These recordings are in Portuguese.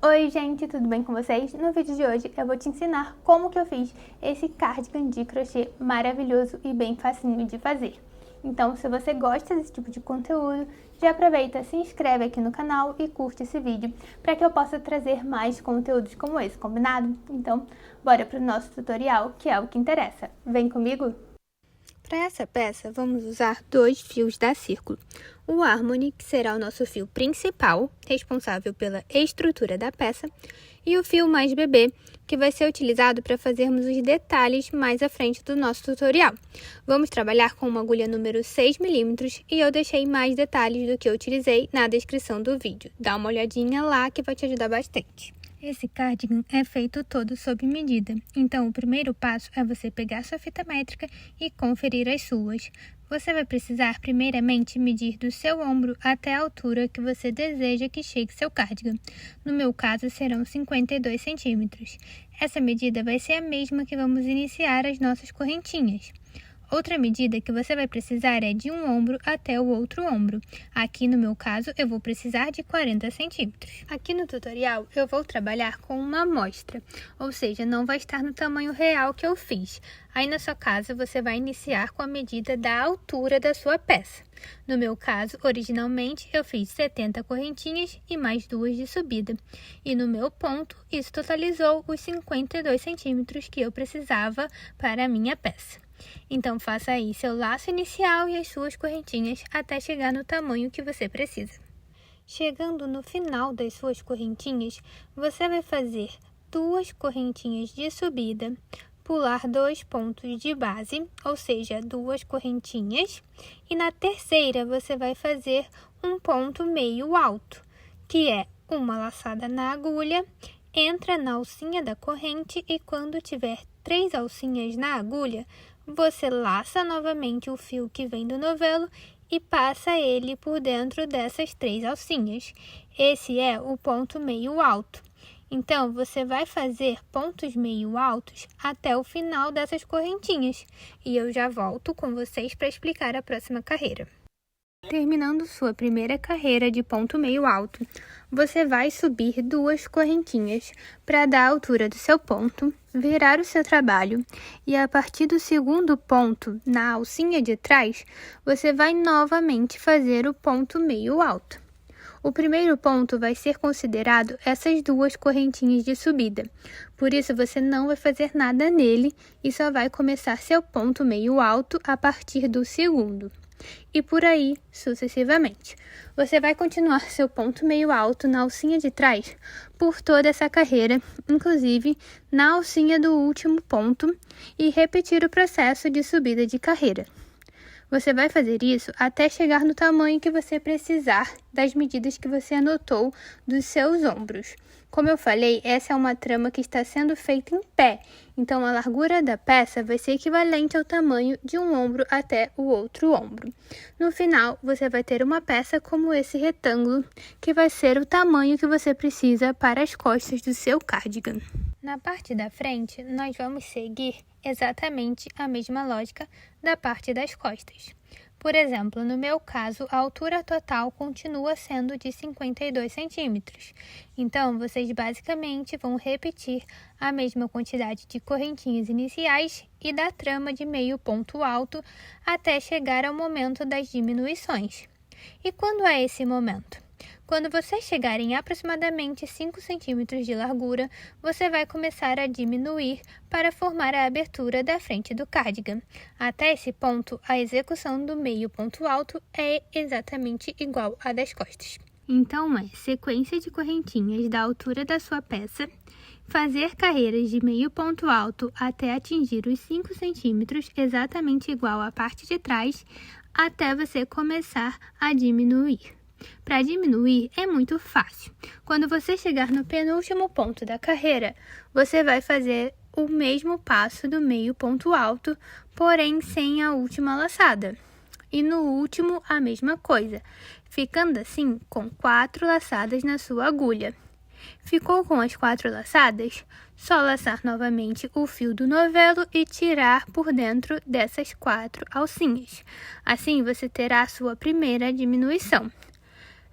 Oi gente, tudo bem com vocês? No vídeo de hoje eu vou te ensinar como que eu fiz esse cardigan de crochê maravilhoso e bem facinho de fazer. Então, se você gosta desse tipo de conteúdo, já aproveita, se inscreve aqui no canal e curte esse vídeo para que eu possa trazer mais conteúdos como esse, combinado? Então, bora pro nosso tutorial, que é o que interessa. Vem comigo? Para essa peça, vamos usar 2 fios da Círculo. O Harmony, que será o nosso fio principal, responsável pela estrutura da peça, e o fio mais bebê, que vai ser utilizado para fazermos os detalhes mais à frente do nosso tutorial. Vamos trabalhar com uma agulha número 6 mm e eu deixei mais detalhes do que eu utilizei na descrição do vídeo. Dá uma olhadinha lá que vai te ajudar bastante. Esse cardigan é feito todo sob medida, então o primeiro passo é você pegar sua fita métrica e conferir as suas. Você vai precisar primeiramente medir do seu ombro até a altura que você deseja que chegue seu cardigan. No meu caso serão 52 centímetros. Essa medida vai ser a mesma que vamos iniciar as nossas correntinhas. Outra medida que você vai precisar é de um ombro até o outro ombro. Aqui no meu caso, eu vou precisar de 40 centímetros. Aqui no tutorial, eu vou trabalhar com uma amostra, ou seja, não vai estar no tamanho real que eu fiz. Aí na sua casa, você vai iniciar com a medida da altura da sua peça. No meu caso, originalmente, eu fiz 70 correntinhas e mais 2 de subida. E no meu ponto, isso totalizou os 52 centímetros que eu precisava para a minha peça. Então, faça aí seu laço inicial e as suas correntinhas até chegar no tamanho que você precisa. Chegando no final das suas correntinhas, você vai fazer 2 correntinhas de subida, pular 2 pontos de base, ou seja, 2 correntinhas, e na terceira você vai fazer um ponto meio alto, que é uma laçada na agulha, entra na alcinha da corrente e quando tiver 3 alcinhas na agulha, você laça novamente o fio que vem do novelo e passa ele por dentro dessas 3 alcinhas. Esse é o ponto meio alto. Então, você vai fazer pontos meio altos até o final dessas correntinhas. E eu já volto com vocês para explicar a próxima carreira. Terminando sua primeira carreira de ponto meio alto, você vai subir 2 correntinhas para dar a altura do seu ponto, virar o seu trabalho e a partir do segundo ponto, na alcinha de trás, você vai novamente fazer o ponto meio alto. O primeiro ponto vai ser considerado essas 2 correntinhas de subida, por isso você não vai fazer nada nele e só vai começar seu ponto meio alto a partir do segundo. E por aí, sucessivamente. Você vai continuar seu ponto meio alto na alcinha de trás por toda essa carreira, inclusive na alcinha do último ponto, e repetir o processo de subida de carreira. Você vai fazer isso até chegar no tamanho que você precisar das medidas que você anotou dos seus ombros. Como eu falei, essa é uma trama que está sendo feita em pé, então a largura da peça vai ser equivalente ao tamanho de um ombro até o outro ombro. No final, você vai ter uma peça como esse retângulo, que vai ser o tamanho que você precisa para as costas do seu cardigan. Na parte da frente, nós vamos seguir exatamente a mesma lógica da parte das costas. Por exemplo, no meu caso, a altura total continua sendo de 52 centímetros. Então, vocês basicamente vão repetir a mesma quantidade de correntinhas iniciais e da trama de meio ponto alto até chegar ao momento das diminuições. E quando é esse momento? Quando vocês chegarem a aproximadamente 5 centímetros de largura, você vai começar a diminuir para formar a abertura da frente do cardigan. Até esse ponto, a execução do meio ponto alto é exatamente igual à das costas. Então, é sequência de correntinhas da altura da sua peça, fazer carreiras de meio ponto alto até atingir os 5 centímetros, exatamente igual à parte de trás, até você começar a diminuir. Para diminuir é muito fácil. Quando você chegar no penúltimo ponto da carreira, você vai fazer o mesmo passo do meio ponto alto, porém sem a última laçada. E no último, a mesma coisa, ficando assim com 4 laçadas na sua agulha. Ficou com as 4 laçadas? Só laçar novamente o fio do novelo e tirar por dentro dessas 4 alcinhas. Assim, você terá a sua primeira diminuição.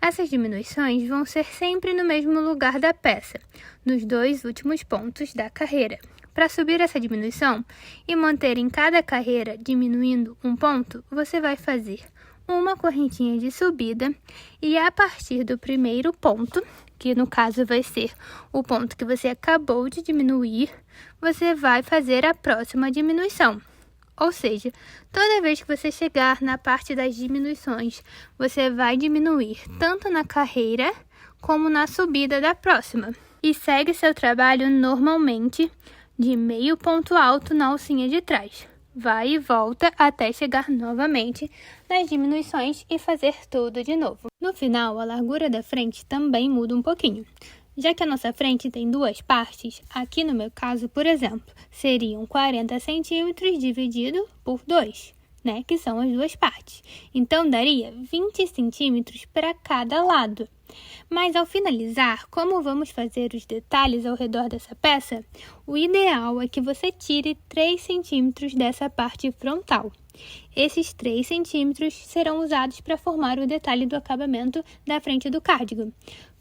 Essas diminuições vão ser sempre no mesmo lugar da peça, nos 2 últimos pontos da carreira. Para subir essa diminuição e manter em cada carreira diminuindo um ponto, você vai fazer uma correntinha de subida e a partir do primeiro ponto, que no caso vai ser o ponto que você acabou de diminuir, você vai fazer a próxima diminuição. Ou seja, toda vez que você chegar na parte das diminuições, você vai diminuir tanto na carreira como na subida da próxima. E segue seu trabalho normalmente de meio ponto alto na alcinha de trás. Vai e volta até chegar novamente nas diminuições e fazer tudo de novo. No final, a largura da frente também muda um pouquinho. Já que a nossa frente tem 2 partes, aqui no meu caso, por exemplo, seriam 40 centímetros dividido por 2, né? Que são as 2 partes. Então, daria 20 centímetros para cada lado. Mas ao finalizar, como vamos fazer os detalhes ao redor dessa peça, o ideal é que você tire 3 centímetros dessa parte frontal. Esses 3 centímetros serão usados para formar o detalhe do acabamento da frente do cardigan.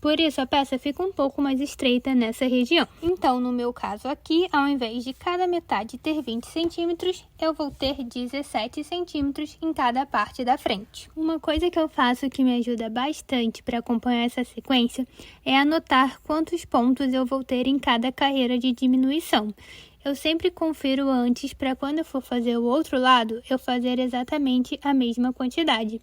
Por isso, a peça fica um pouco mais estreita nessa região. Então, no meu caso aqui, ao invés de cada metade ter 20 centímetros, eu vou ter 17 centímetros em cada parte da frente. Uma coisa que eu faço que me ajuda bastante para acompanhar essa sequência é anotar quantos pontos eu vou ter em cada carreira de diminuição. Eu sempre confiro antes para quando eu for fazer o outro lado, eu fazer exatamente a mesma quantidade.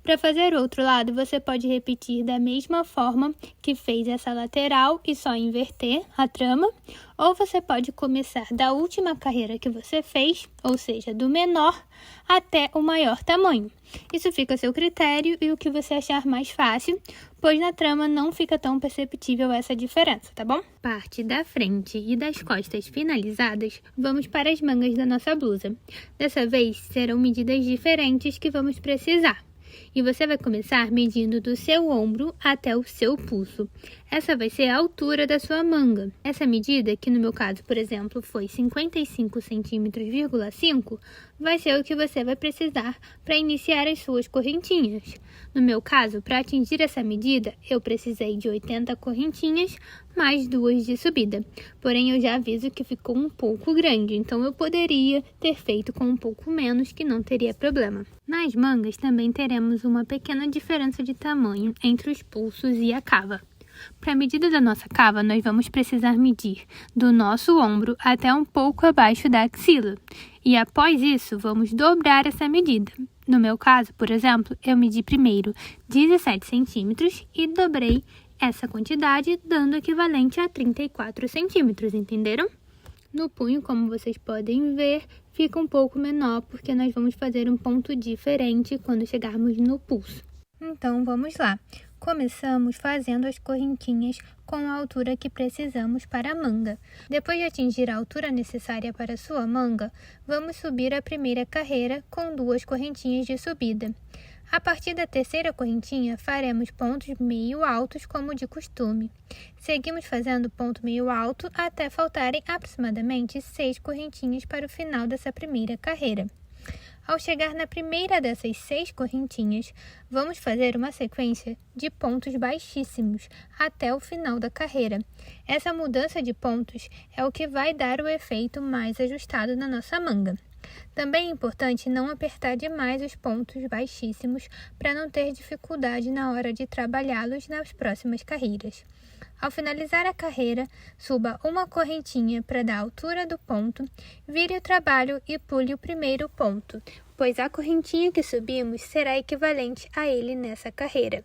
Para fazer o outro lado, você pode repetir da mesma forma que fez essa lateral e só inverter a trama, ou você pode começar da última carreira que você fez, ou seja, do menor até o maior tamanho. Isso fica a seu critério e o que você achar mais fácil, pois na trama não fica tão perceptível essa diferença, tá bom? Parte da frente e das costas finalizadas, vamos para as mangas da nossa blusa. Dessa vez, serão medidas diferentes que vamos precisar. E você vai começar medindo do seu ombro até o seu pulso. Essa vai ser a altura da sua manga. Essa medida, que no meu caso, por exemplo, foi 55 centímetros,5, vai ser o que você vai precisar para iniciar as suas correntinhas. No meu caso, para atingir essa medida, eu precisei de 80 correntinhas mais 2 de subida. Porém, eu já aviso que ficou um pouco grande, então eu poderia ter feito com um pouco menos, que não teria problema. Nas mangas também teremos uma pequena diferença de tamanho entre os pulsos e a cava. Para a medida da nossa cava, nós vamos precisar medir do nosso ombro até um pouco abaixo da axila. E após isso, vamos dobrar essa medida. No meu caso, por exemplo, eu medi primeiro 17 centímetros e dobrei essa quantidade, dando equivalente a 34 centímetros, entenderam? No punho, como vocês podem ver, fica um pouco menor, porque nós vamos fazer um ponto diferente quando chegarmos no pulso. Então, vamos lá. Começamos fazendo as correntinhas com a altura que precisamos para a manga. Depois de atingir a altura necessária para a sua manga, vamos subir a primeira carreira com 2 correntinhas de subida. A partir da terceira correntinha, faremos pontos meio altos como de costume. Seguimos fazendo ponto meio alto até faltarem aproximadamente 6 correntinhas para o final dessa primeira carreira. Ao chegar na primeira dessas 6 correntinhas, vamos fazer uma sequência de pontos baixíssimos até o final da carreira. Essa mudança de pontos é o que vai dar o efeito mais ajustado na nossa manga. Também é importante não apertar demais os pontos baixíssimos para não ter dificuldade na hora de trabalhá-los nas próximas carreiras. Ao finalizar a carreira, suba uma correntinha para dar a altura do ponto, vire o trabalho e pule o primeiro ponto, pois a correntinha que subimos será equivalente a ele nessa carreira.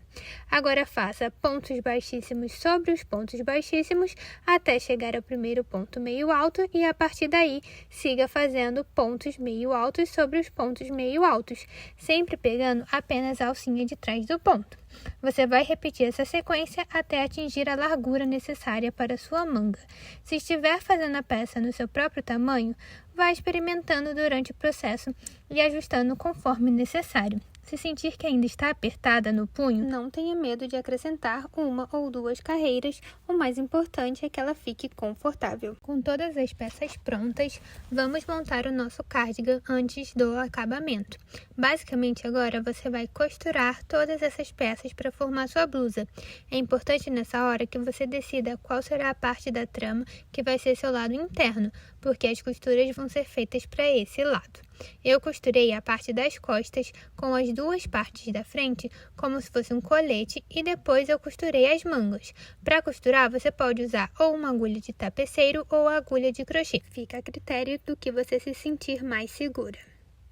Agora faça pontos baixíssimos sobre os pontos baixíssimos até chegar ao primeiro ponto meio alto e a partir daí siga fazendo pontos meio altos sobre os pontos meio altos, sempre pegando apenas a alcinha de trás do ponto. Você vai repetir essa sequência até atingir a largura necessária para sua manga. Se estiver fazendo a peça no seu próprio tamanho, vá experimentando durante o processo e ajustando conforme necessário. Se sentir que ainda está apertada no punho, não tenha medo de acrescentar uma ou duas carreiras, o mais importante é que ela fique confortável. Com todas as peças prontas, vamos montar o nosso cardigan antes do acabamento. Basicamente agora você vai costurar todas essas peças para formar sua blusa. É importante nessa hora que você decida qual será a parte da trama que vai ser seu lado interno, porque as costuras vão ser feitas para esse lado. Eu costurei a parte das costas com as duas partes da frente como se fosse um colete e depois eu costurei as mangas. Para costurar você pode usar ou uma agulha de tapeceiro ou agulha de crochê. Fica a critério do que você se sentir mais segura.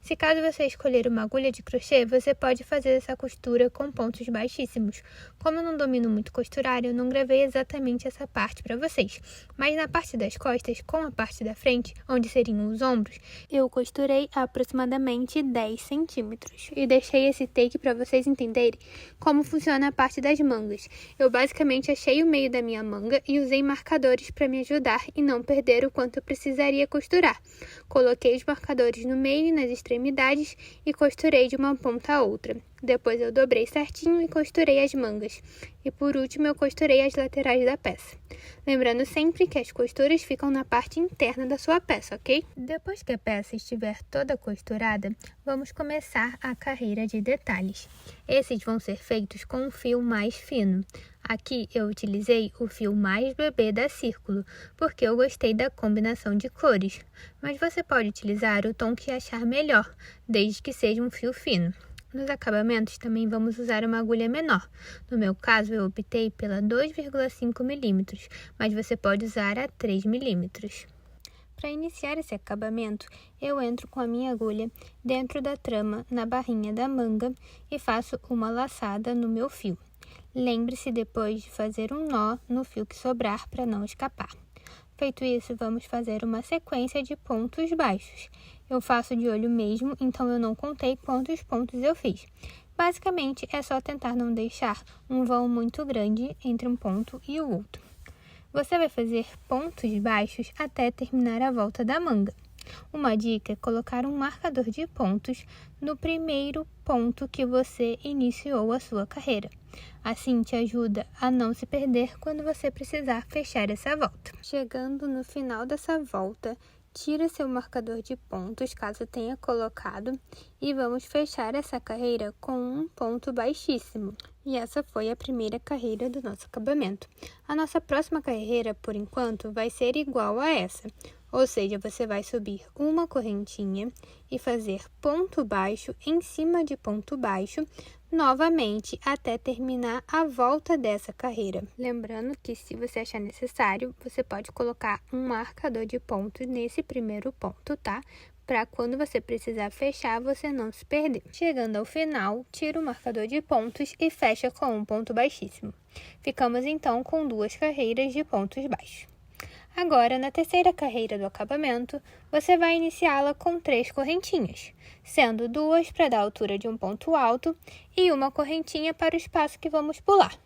Se caso você escolher uma agulha de crochê, você pode fazer essa costura com pontos baixíssimos. Como eu não domino muito costurar, eu não gravei exatamente essa parte para vocês. Mas na parte das costas, com a parte da frente, onde seriam os ombros, eu costurei aproximadamente 10 centímetros. E deixei esse take para vocês entenderem como funciona a parte das mangas. Eu basicamente achei o meio da minha manga e usei marcadores para me ajudar e não perder o quanto eu precisaria costurar. Coloquei os marcadores no meio e nas extremidades e costurei de uma ponta a outra. Depois eu dobrei certinho e costurei as mangas. E por último eu costurei as laterais da peça. Lembrando sempre que as costuras ficam na parte interna da sua peça, ok? Depois que a peça estiver toda costurada, vamos começar a carreira de detalhes. Esses vão ser feitos com um fio mais fino. Aqui eu utilizei o fio mais bebê da Círculo, porque eu gostei da combinação de cores. Mas você pode utilizar o tom que achar melhor, desde que seja um fio fino. Nos acabamentos também vamos usar uma agulha menor. No meu caso eu optei pela 2,5 mm, mas você pode usar a 3 mm. Para iniciar esse acabamento, eu entro com a minha agulha dentro da trama, na barrinha da manga e faço uma laçada no meu fio. Lembre-se depois de fazer um nó no fio que sobrar para não escapar. Feito isso, vamos fazer uma sequência de pontos baixos. Eu faço de olho mesmo, então eu não contei quantos pontos eu fiz. Basicamente, é só tentar não deixar um vão muito grande entre um ponto e o outro. Você vai fazer pontos baixos até terminar a volta da manga. Uma dica é colocar um marcador de pontos no primeiro ponto que você iniciou a sua carreira. Assim te ajuda a não se perder quando você precisar fechar essa volta. Chegando no final dessa volta, tira seu marcador de pontos, caso tenha colocado, e vamos fechar essa carreira com um ponto baixíssimo. E essa foi a primeira carreira do nosso acabamento. A nossa próxima carreira, por enquanto, vai ser igual a essa. Ou seja, você vai subir uma correntinha e fazer ponto baixo em cima de ponto baixo, novamente até terminar a volta dessa carreira. Lembrando que se você achar necessário, você pode colocar um marcador de ponto nesse primeiro ponto, tá? Para quando você precisar fechar, você não se perder. Chegando ao final, tira o marcador de pontos e fecha com um ponto baixíssimo. Ficamos então com duas carreiras de pontos baixos. Agora, na terceira carreira do acabamento, você vai iniciá-la com 3 correntinhas, sendo 2 para dar a altura de um ponto alto e uma correntinha para o espaço que vamos pular.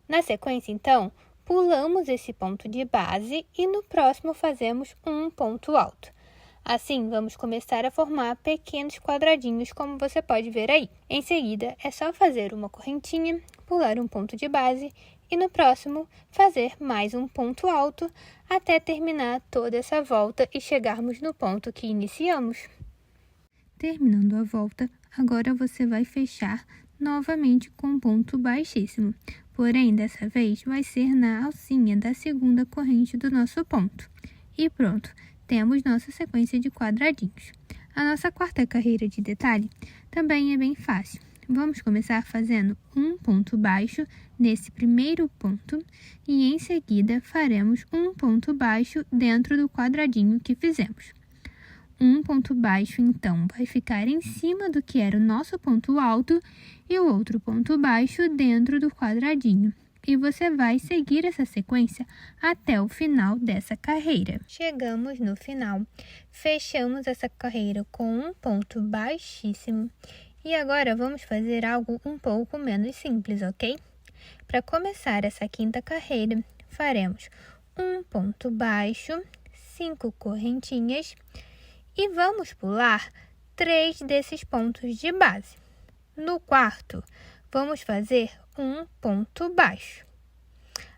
Na sequência, então, pulamos esse ponto de base e no próximo fazemos um ponto alto. Assim, vamos começar a formar pequenos quadradinhos, como você pode ver aí. Em seguida, é só fazer uma correntinha, pular um ponto de base e no próximo fazer mais um ponto alto até terminar toda essa volta e chegarmos no ponto que iniciamos. Terminando a volta, agora você vai fechar novamente com um ponto baixíssimo, porém dessa vez vai ser na alcinha da segunda corrente do nosso ponto. E pronto, temos nossa sequência de quadradinhos. A nossa quarta carreira de detalhe também é bem fácil. Vamos começar fazendo um ponto baixo nesse primeiro ponto e em seguida faremos um ponto baixo dentro do quadradinho que fizemos. Um ponto baixo, então, vai ficar em cima do que era o nosso ponto alto e o outro ponto baixo dentro do quadradinho. E você vai seguir essa sequência até o final dessa carreira. Chegamos no final, fechamos essa carreira com um ponto baixíssimo. E agora vamos fazer algo um pouco menos simples, ok? Para começar essa quinta carreira, faremos um ponto baixo, 5 correntinhas e vamos pular 3 desses pontos de base. No quarto, vamos fazer um ponto baixo.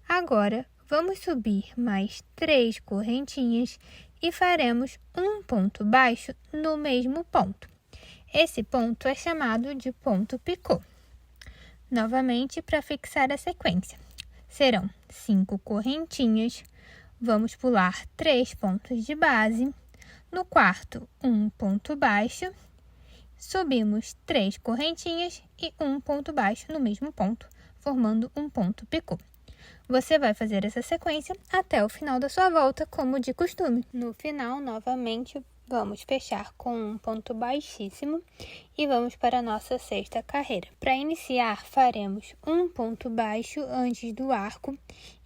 Agora, vamos subir mais 3 correntinhas e faremos um ponto baixo no mesmo ponto. Esse ponto é chamado de ponto picô. Novamente, para fixar a sequência, serão 5 correntinhas, vamos pular 3 pontos de base, no quarto, um ponto baixo, subimos 3 correntinhas e um ponto baixo no mesmo ponto, formando um ponto picô. Você vai fazer essa sequência até o final da sua volta, como de costume. No final, novamente, vamos fechar com um ponto baixíssimo e vamos para a nossa sexta carreira. Para iniciar, faremos um ponto baixo antes do arco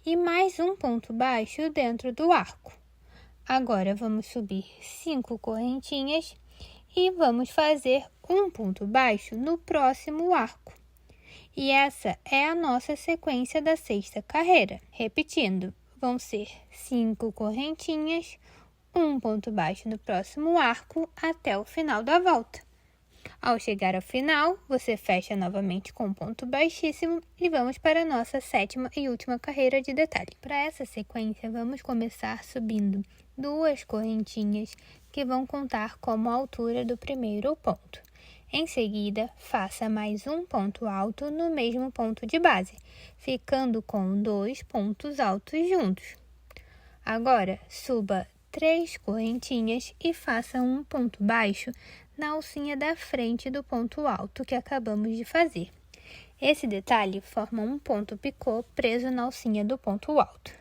e mais um ponto baixo dentro do arco. Agora, vamos subir 5 correntinhas e vamos fazer um ponto baixo no próximo arco. E essa é a nossa sequência da sexta carreira. Repetindo, vão ser 5 correntinhas, um ponto baixo no próximo arco até o final da volta. Ao chegar ao final, você fecha novamente com um ponto baixíssimo e vamos para a nossa sétima e última carreira de detalhe. Para essa sequência, vamos começar subindo 2 correntinhas que vão contar como a altura do primeiro ponto. Em seguida, faça mais um ponto alto no mesmo ponto de base, ficando com 2 pontos altos juntos. Agora, suba 3 correntinhas e faça um ponto baixo na alcinha da frente do ponto alto que acabamos de fazer. Esse detalhe forma um ponto picô preso na alcinha do ponto alto.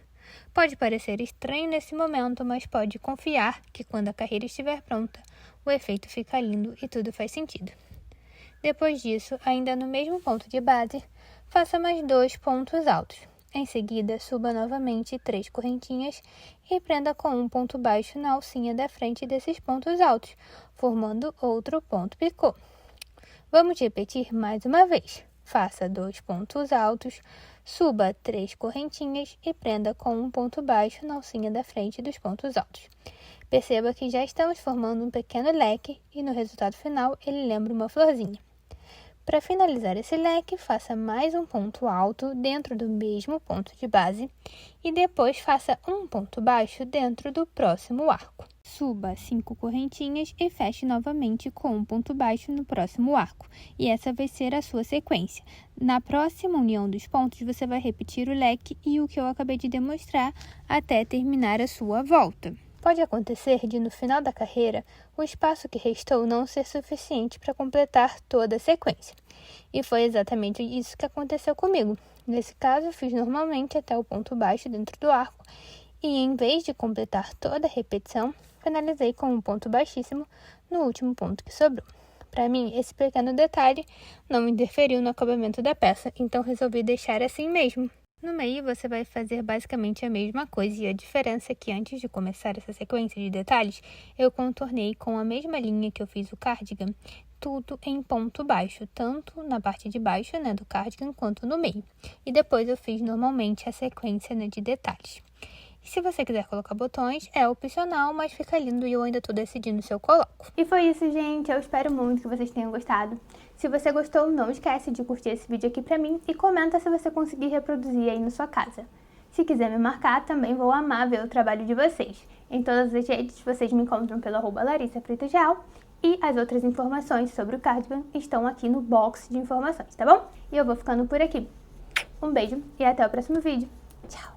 Pode parecer estranho nesse momento, mas pode confiar que quando a carreira estiver pronta, o efeito fica lindo e tudo faz sentido. Depois disso, ainda no mesmo ponto de base, faça mais 2 pontos altos. Em seguida, suba novamente 3 correntinhas e prenda com um ponto baixo na alcinha da frente desses pontos altos, formando outro ponto picô. Vamos repetir mais uma vez. Faça 2 pontos altos, suba 3 correntinhas e prenda com um ponto baixo na alcinha da frente dos pontos altos. Perceba que já estamos formando um pequeno leque e no resultado final ele lembra uma florzinha. Para finalizar esse leque, faça mais um ponto alto dentro do mesmo ponto de base e depois faça um ponto baixo dentro do próximo arco. Suba 5 correntinhas e feche novamente com um ponto baixo no próximo arco. E essa vai ser a sua sequência. Na próxima união dos pontos, você vai repetir o leque e o que eu acabei de demonstrar até terminar a sua volta. Pode acontecer de, no final da carreira, o espaço que restou não ser suficiente para completar toda a sequência. E foi exatamente isso que aconteceu comigo. Nesse caso, eu fiz normalmente até o ponto baixo dentro do arco e, em vez de completar toda a repetição, finalizei com um ponto baixíssimo no último ponto que sobrou. Para mim, esse pequeno detalhe não interferiu no acabamento da peça, então resolvi deixar assim mesmo. No meio, você vai fazer basicamente a mesma coisa e a diferença é que antes de começar essa sequência de detalhes, eu contornei com a mesma linha que eu fiz o cardigan, tudo em ponto baixo, tanto na parte de baixo, do cardigan, quanto no meio. E depois eu fiz normalmente a sequência, de detalhes. E se você quiser colocar botões, é opcional, mas fica lindo e eu ainda tô decidindo se eu coloco. E foi isso, gente. Eu espero muito que vocês tenham gostado. Se você gostou, não esquece de curtir esse vídeo aqui pra mim e comenta se você conseguir reproduzir aí na sua casa. Se quiser me marcar, também vou amar ver o trabalho de vocês. Em todas as redes, vocês me encontram pelo @LarissaFreitaGeral e as outras informações sobre o cardigan estão aqui no box de informações, tá bom? E eu vou ficando por aqui. Um beijo e até o próximo vídeo. Tchau!